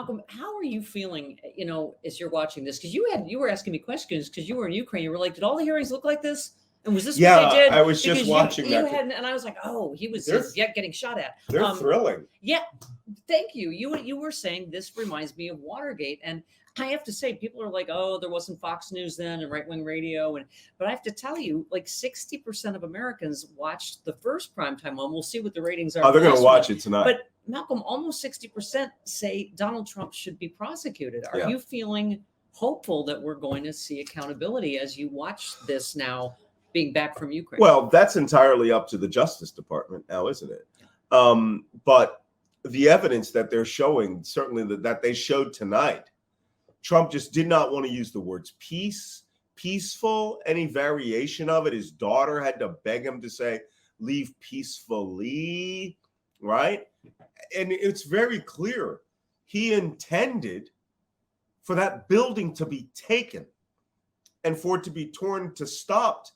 Malcolm, how are you feeling, as you're watching this? Because you were asking me questions because you were in Ukraine. You were like, did all the hearings look like this? And was this what they did? I was just because watching you that. hadn't, and I was like, oh, he's getting shot at. They're thrilling. Yeah, thank you. You were saying this reminds me of Watergate, and I have to say, people are like, oh, there wasn't Fox News then and right-wing radio, but I have to tell you, like 60% of Americans watched the first primetime one. We'll see what the ratings are. Oh, they're going to watch it tonight. But Malcolm, almost 60% say Donald Trump should be prosecuted. Are you feeling hopeful that we're going to see accountability as you watch this now? Being back from Ukraine? Well, that's entirely up to the Justice Department now, isn't it? But the evidence that they're showing, certainly that they showed tonight, Trump just did not want to use the words peace, peaceful, any variation of it. His daughter had to beg him to say, leave peacefully, right? And it's very clear he intended for that building to be taken and for it to be torn to stopped.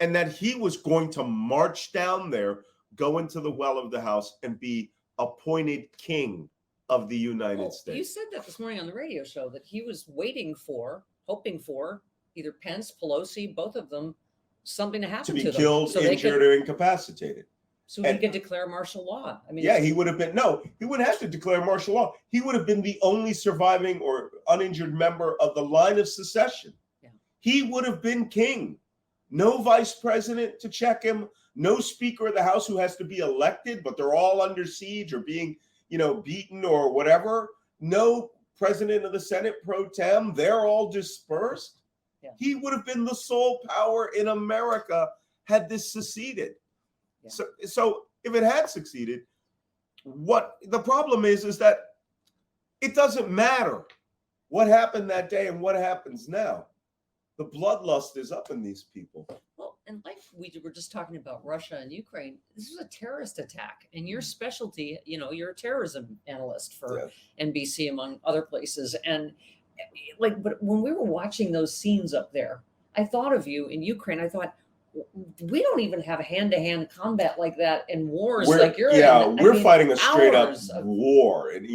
And that he was going to march down there, go into the well of the house, and be appointed king of the United States. You said that this morning on the radio show, that he was hoping for either Pence, Pelosi, both of them, something to happen to them. To be killed, injured, or incapacitated. So he could declare martial law. I mean, he would have been, he wouldn't have to declare martial law. He would have been the only surviving or uninjured member of the line of secession. Yeah. He would have been king. No vice president to check him, no speaker of the House who has to be elected, but they're all under siege or being, beaten or whatever. No president of the Senate pro tem. They're all dispersed. Yeah. He would have been the sole power in America had this succeeded. Yeah. So if it had succeeded, what the problem is that it doesn't matter what happened that day and what happens now. The bloodlust is up in these people. Well, and like we were just talking about Russia and Ukraine, this was a terrorist attack. And your specialty, you're a terrorism analyst for NBC, among other places. And but when we were watching those scenes up there, I thought of you in Ukraine. I thought, we don't even have hand-to-hand combat like that in wars like you're in. We're fighting a straight-up war, and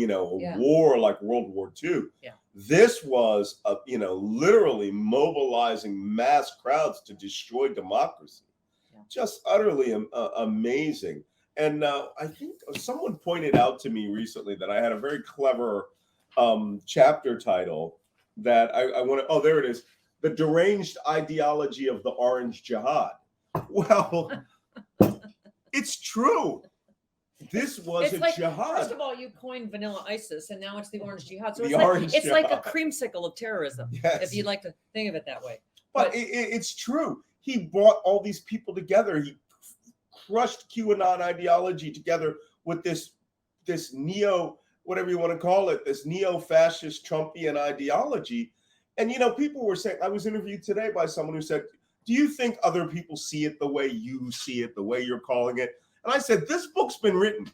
war like World War II. Yeah. This was, literally mobilizing mass crowds to destroy democracy. Yeah. Just utterly amazing. And I think someone pointed out to me recently that I had a very clever chapter title that I want to. Oh, there it is. The deranged ideology of the Orange Jihad. Well, it's true. This was jihad. First of all, you coined vanilla ISIS, and now it's the Orange Jihad. So it's like a creamsicle of terrorism, if you'd like to think of it that way. But it's true. He brought all these people together. He crushed QAnon ideology together with this neo, whatever you want to call it, this neo-fascist Trumpian ideology. And, people were saying, I was interviewed today by someone who said, do you think other people see it the way you see it, the way you're calling it? And I said, this book's been written.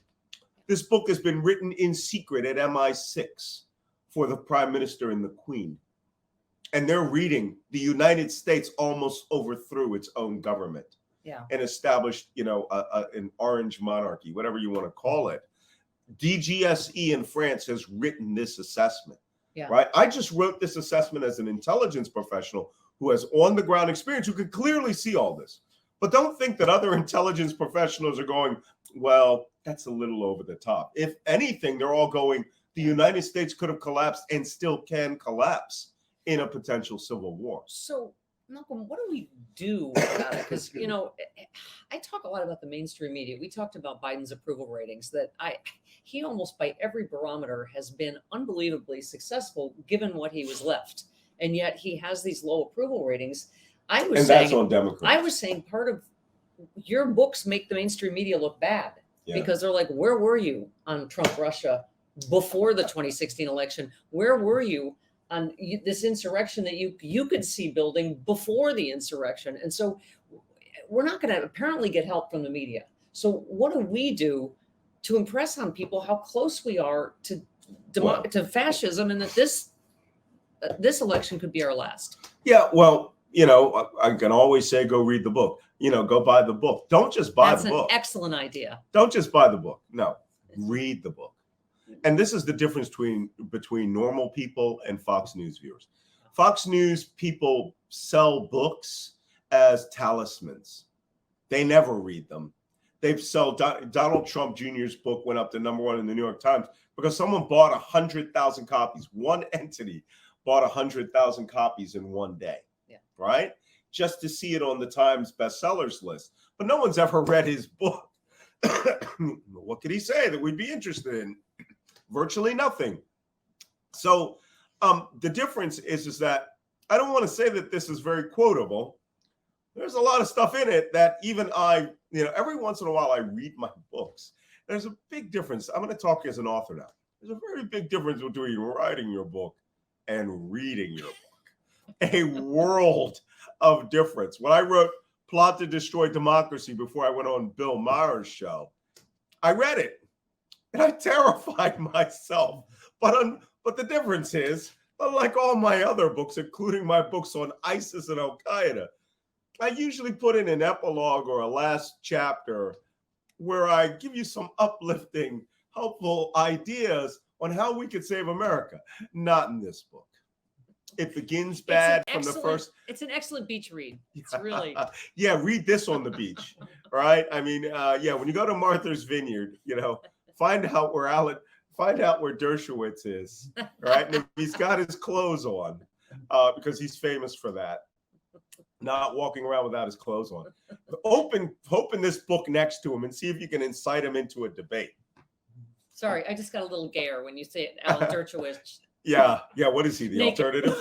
This book has been written in secret at MI6 for the Prime Minister and the Queen. And they're reading the United States almost overthrew its own government and established, an orange monarchy, whatever you want to call it. DGSE in France has written this assessment. Yeah. Right. I just wrote this assessment as an intelligence professional who has on the ground experience, who could clearly see all this. But don't think that other intelligence professionals are going, well, that's a little over the top. If anything, they're all going, the United States could have collapsed and still can collapse in a potential civil war. So, Malcolm, what do we do about it? Because, I talk a lot about the mainstream media. We talked about Biden's approval ratings, that he almost by every barometer has been unbelievably successful given what he was left. And yet he has these low approval ratings. That's on Democrats. I was saying part of your books make the mainstream media look bad because they're like, where were you on Trump Russia before the 2016 election? Where were you on this insurrection that you could see building before the insurrection? And so we're not going to apparently get help from the media. So what do we do to impress on people how close we are to fascism, and that this election could be our last? Yeah, well, I can always say, go read the book. Go buy the book. Don't just buy the book. That's an excellent idea. Don't just buy the book. No, read the book. And this is the difference between normal people and Fox News viewers. Fox News people sell books as talismans. They never read them. They've sold Donald Trump Jr.'s book went up to #1 in the New York Times because someone bought 100,000 copies. One entity bought 100,000 copies in one day. Yeah. Right? Just to see it on the Times bestsellers list. But no one's ever read his book. What could he say that we'd be interested in? Virtually nothing. So the difference is that I don't want to say that this is very quotable. There's a lot of stuff in it that even I, every once in a while I read my books. There's a big difference. I'm going to talk as an author now. There's a very big difference between writing your book and reading your book. A world of difference. When I wrote Plot to Destroy Democracy before I went on Bill Maher's show, I read it and I terrified myself. But the difference is, unlike all my other books, including my books on ISIS and Al Qaeda, I usually put in an epilogue or a last chapter where I give you some uplifting, helpful ideas on how we could save America. Not in this book. It begins bad from the first. It's an excellent beach read. It's really. Yeah, read this on the beach, right? I mean, when you go to Martha's Vineyard, find out where Dershowitz is, right? And if he's got his clothes on, because he's famous for that, not walking around without his clothes on. Open this book next to him and see if you can incite him into a debate. Sorry, I just got a little gayer when you say it, Alan Dershowitz. Yeah. What is he? The Naked. Alternative?